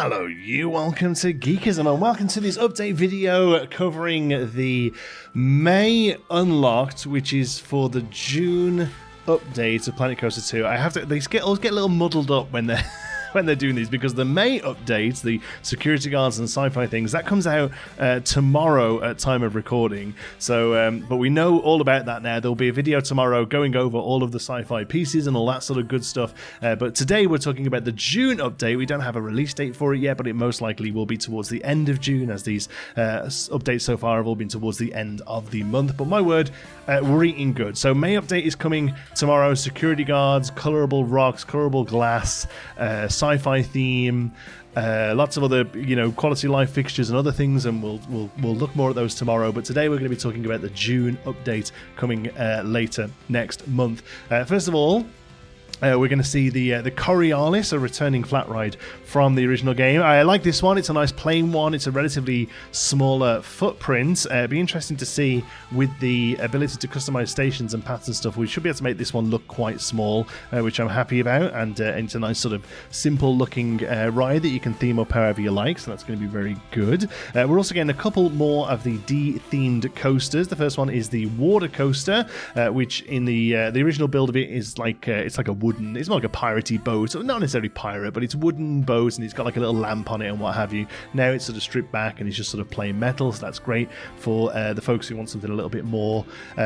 Hello you, welcome to Geekism and welcome to this update video covering the May Unlocked, which is for the June update of Planet Coaster 2. They always get a little muddled up when they're when they're doing these, because the May update, the security guards and sci-fi things, that comes out tomorrow at time of recording. So, but we know all about that now. There'll be a video tomorrow going over all of the sci-fi pieces and all that sort of good stuff. But today we're talking about the June update. We don't have a release date for it yet, but it most likely will be towards the end of June, as these updates so far have all been towards the end of the month. But my word, we're eating good. So May update is coming tomorrow. Security guards, colorable rocks, colorable glass, sci-fi theme, lots of other, quality life fixtures and other things, and we'll look more at those tomorrow. But today we're going to be talking about the June update coming later next month. First of all, we're going to see the Coriolis, a returning flat ride from the original game. I like this one. It's a nice plain one. It's a relatively smaller footprint. It'd be interesting to see with the ability to customize stations and paths and stuff. We should be able to make this one look quite small, which I'm happy about. And it's a nice sort of simple looking ride that you can theme up however you like. So that's going to be very good. We're also getting a couple more of the D-themed coasters. The first one is the water coaster, which in the original build of it is like it's like a wooden, it's more like a piratey boat, not necessarily pirate, but it's wooden boat and it's got like a little lamp on it and what have you. Now it's sort of stripped back and it's just sort of plain metal, so that's great for the folks who want something a little bit more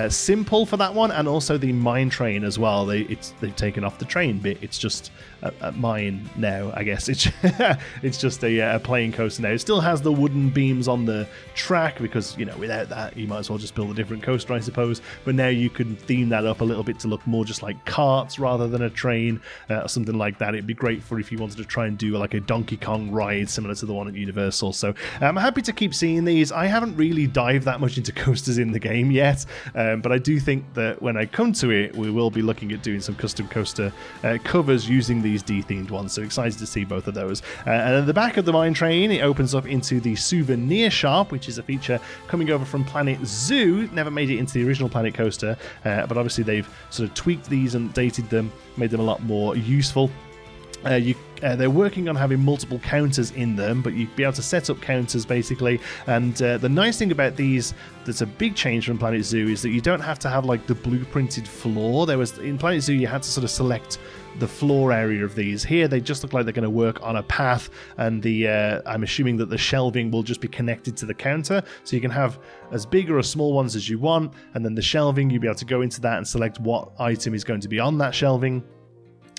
simple for that one. And also the mine train as well. They've taken off the train bit. It's just a mine now, I guess. It's just a plain coaster now. It still has the wooden beams on the track because, without that you might as well just build a different coaster, I suppose. But now you can theme that up a little bit to look more just like carts rather than a train or something like that. It'd be great for if you wanted to try and do like a Donkey Kong ride similar to the one at Universal. So I'm happy to keep seeing these. I haven't really dived that much into coasters in the game yet, but I do think that when I come to it, we will be looking at doing some custom coaster covers using these D-themed ones. So excited to see both of those. And at the back of the mine train, it opens up into the souvenir shop, which is a feature coming over from Planet Zoo. Never made it into the original Planet Coaster, but obviously they've sort of tweaked these and updated them, made them a lot more useful. They're working on having multiple counters in them, but you'd be able to set up counters basically. And the nice thing about these, that's a big change from Planet Zoo, is that you don't have to have like the blueprinted floor. In Planet Zoo you had to sort of select the floor area of these. Here they just look like they're going to work on a path, and I'm assuming that the shelving will just be connected to the counter, so you can have as big or as small ones as you want, and then the shelving, you'll be able to go into that and select what item is going to be on that shelving.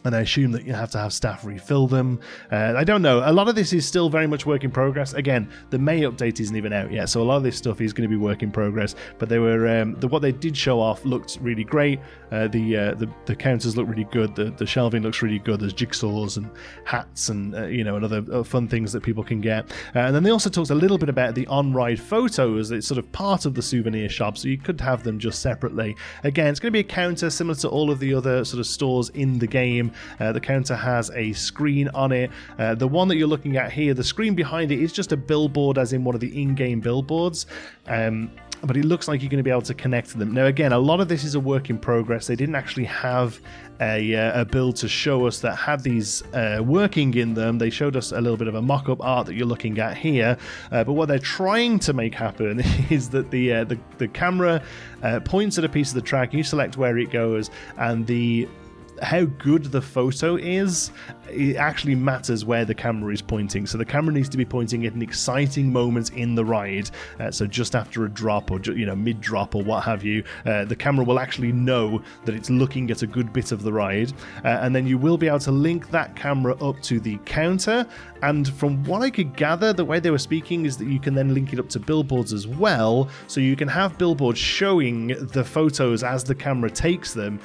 And I assume that you have to have staff refill them. I don't know. A lot of this is still very much work in progress. Again, the May update isn't even out yet, so a lot of this stuff is going to be work in progress. But they were what they did show off looked really great. The counters look really good. The shelving looks really good. There's jigsaws and hats and and other fun things that people can get. And then they also talked a little bit about the OnRide Photos. It's sort of part of the souvenir shop, so you could have them just separately. Again, it's going to be a counter similar to all of the other sort of stores in the game. The counter has a screen on it. The one that you're looking at here, the screen behind it is just a billboard, as in one of the in-game billboards. But it looks like you're going to be able to connect to them. Now, again, a lot of this is a work in progress. They didn't actually have a build to show us that had these working in them. They showed us a little bit of a mock-up art that you're looking at here. But what they're trying to make happen is that the camera points at a piece of the track. You select where it goes, and how good the photo is, it actually matters where the camera is pointing. So the camera needs to be pointing at an exciting moment in the ride. So just after a drop or mid-drop or what have you, the camera will actually know that it's looking at a good bit of the ride. And then you will be able to link that camera up to the counter. And from what I could gather, the way they were speaking is that you can then link it up to billboards as well. So you can have billboards showing the photos as the camera takes them.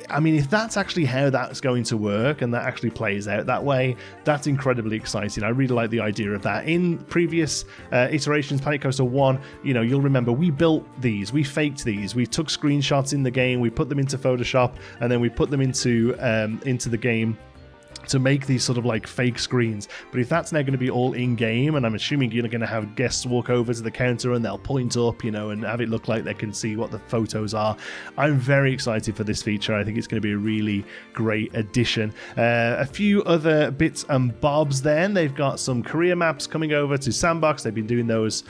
I mean, if that's actually how that's going to work and that actually plays out that way, that's incredibly exciting. I really like the idea of that. In previous iterations, Planet Coaster 1, you'll remember we built these, we faked these, we took screenshots in the game, we put them into Photoshop, and then we put them into the game to make these sort of like fake screens. But if that's now going to be all in game, and I'm assuming you're going to have guests walk over to the counter and they'll point up, and have it look like they can see what the photos are, I'm very excited for this feature. I think it's going to be a really great addition. A few other bits and bobs then. They've got some career maps coming over to Sandbox. They've been doing those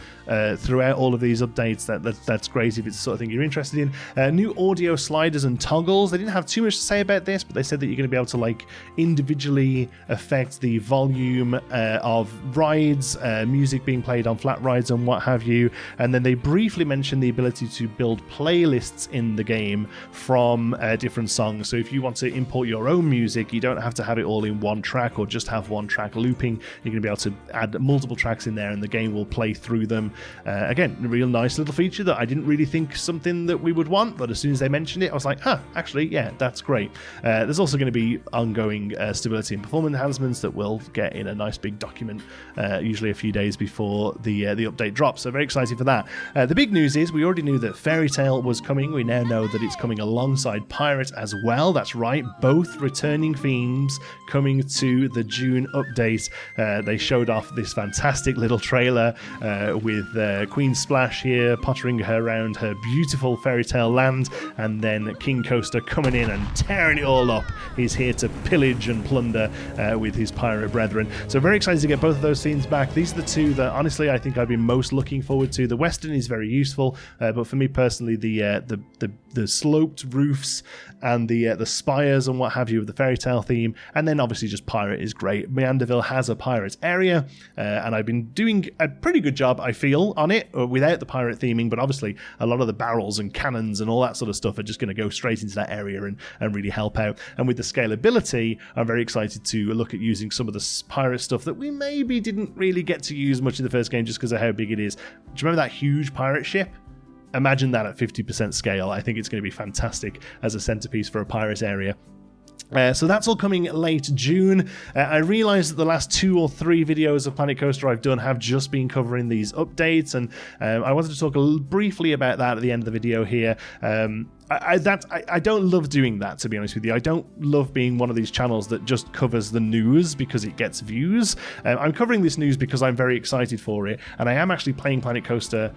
throughout all of these updates. That's great if it's the sort of thing you're interested in. New audio sliders and toggles. They didn't have too much to say about this, but they said that you're going to be able to like individually affect the volume of rides, music being played on flat rides and what have you. And then they briefly mentioned the ability to build playlists in the game from different songs. So if you want to import your own music, you don't have to have it all in one track or just have one track looping. You're going to be able to add multiple tracks in there and the game will play through them. Again, a real nice little feature that I didn't really think something that we would want, but as soon as they mentioned it, I was like, actually, yeah, that's great. There's also going to be ongoing stability and performance enhancements that we'll get in a nice big document, usually a few days before the update drops. So very excited for that. The big news is we already knew that Fairytale was coming. We now know that it's coming alongside Pirate as well. That's right, both returning themes coming to the June update. They showed off this fantastic little trailer with Queen Splash here pottering around her beautiful Fairytale land, and then King Coaster coming in and tearing it all up. He's here to pillage and plunder with his pirate brethren. So very excited to get both of those themes back. These are the two that honestly I think I've been most looking forward to. The Western is very useful, but for me personally, the sloped roofs and the spires and what have you of the Fairytale theme, and then obviously just Pirate is great. Meanderville has a pirate area, and I've been doing a pretty good job, I feel, on it without the pirate theming, but obviously a lot of the barrels and cannons and all that sort of stuff are just going to go straight into that area and really help out. And with the scalability, I'm very excited to look at using some of the pirate stuff that we maybe didn't really get to use much in the first game just because of how big it is. Do you remember that huge pirate ship? Imagine that at 50% scale. I think it's going to be fantastic as a centerpiece for a pirate area. So that's all coming late June. I realize that the last 2 or 3 videos of Planet Coaster I've done have just been covering these updates, and I wanted to talk briefly about that at the end of the video here. I don't love doing that, to be honest with you. I don't love being one of these channels that just covers the news because it gets views. I'm covering this news because I'm very excited for it, and I am actually playing Planet Coaster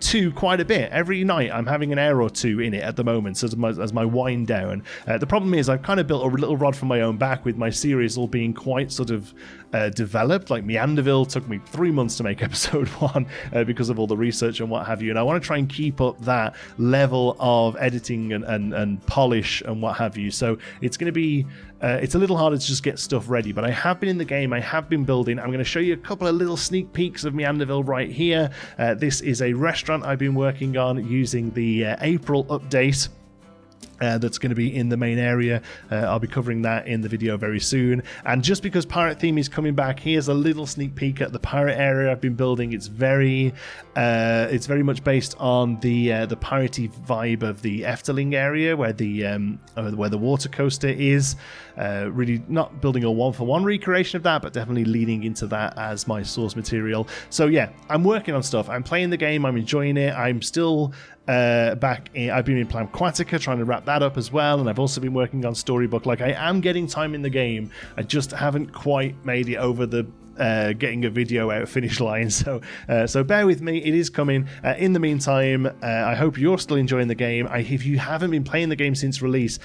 2 quite a bit. Every night I'm having an hour or two in it at the moment, so as my wind down. The problem is I've kind of built a little rod from my own back with my series all being quite sort of developed. Like Meanderville took me 3 months to make episode 1 because of all the research and what have you, and I want to try and keep up that level of editing and polish and what have you. So it's going to be it's a little harder to just get stuff ready, but I have been in the game, I have been building. I'm going to show you a couple of little sneak peeks of Meanderville right here. This is a restaurant I've been working on using the April update. That's going to be in the main area. I'll be covering that in the video very soon. And just because Pirate Theme is coming back, here's a little sneak peek at the pirate area I've been building. It's very much based on the piratey vibe of the Efteling area where the water coaster is. Really not building a one-for-one recreation of that, but definitely leaning into that as my source material. So yeah, I'm working on stuff. I'm playing the game. I'm enjoying it. I'm still I've been in Plan Aquatica trying to wrap that up as well, and I've also been working on Storybook. Like, I am getting time in the game. I just haven't quite made it over the getting a video out finish line, so bear with me, it is coming. In the meantime, I hope you're still enjoying the game. If you haven't been playing the game since release,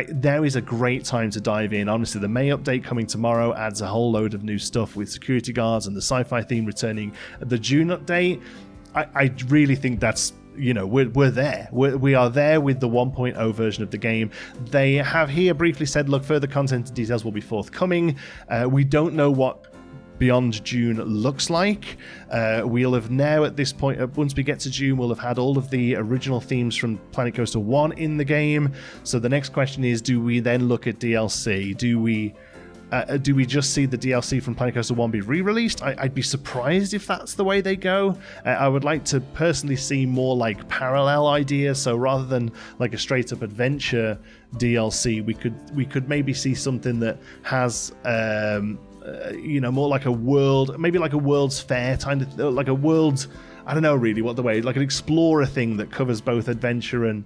now is a great time to dive in. Honestly, the May update coming tomorrow adds a whole load of new stuff with security guards and the sci-fi theme returning. The June update, I really think that's, we're there. We are there with the 1.0 version of the game. They have here briefly said, look, further content and details will be forthcoming. We don't know what Beyond June looks like. We'll have now at this point, once we get to June, we'll have had all of the original themes from Planet Coaster 1 in the game. So the next question is, do we then look at DLC? Do we just see the DLC from Planet Coaster 1 be re-released? I'd be surprised if that's the way they go. I would like to personally see more like parallel ideas. So rather than like a straight up adventure DLC, we could maybe see something that has more like a world, maybe like a World's Fair kind of, like a world. I don't know really what the way, like an explorer thing that covers both adventure and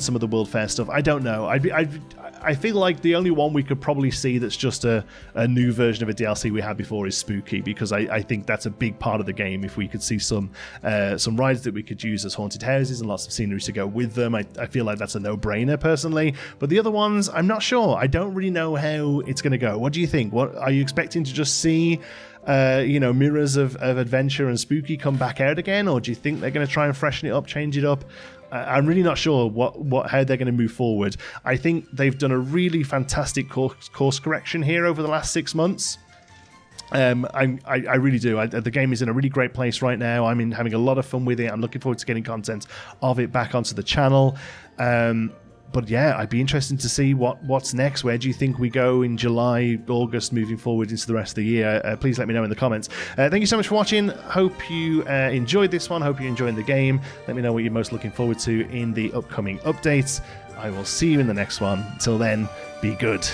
some of the World Fair stuff. I don't know. I feel like the only one we could probably see that's just a new version of a DLC we had before is Spooky, because I think that's a big part of the game. If we could see some rides that we could use as haunted houses and lots of scenery to go with them, I feel like that's a no-brainer personally. But the other ones, I'm not sure. I don't really know how it's going to go. What do you think? What are you expecting to just see? Mirrors of adventure and Spooky come back out again, or do you think they're going to try and freshen it up, change it up? I'm really not sure how they're going to move forward. I think they've done a really fantastic course correction here over the last 6 months. I really do. The game is in a really great place right now. I'm having a lot of fun with it. I'm looking forward to getting content of it back onto the channel. But yeah, I'd be interested to see what's next. Where do you think we go in July, August, moving forward into the rest of the year? Please let me know in the comments. Thank you so much for watching. Hope you enjoyed this one. Hope you're enjoying the game. Let me know what you're most looking forward to in the upcoming updates. I will see you in the next one. Until then, be good.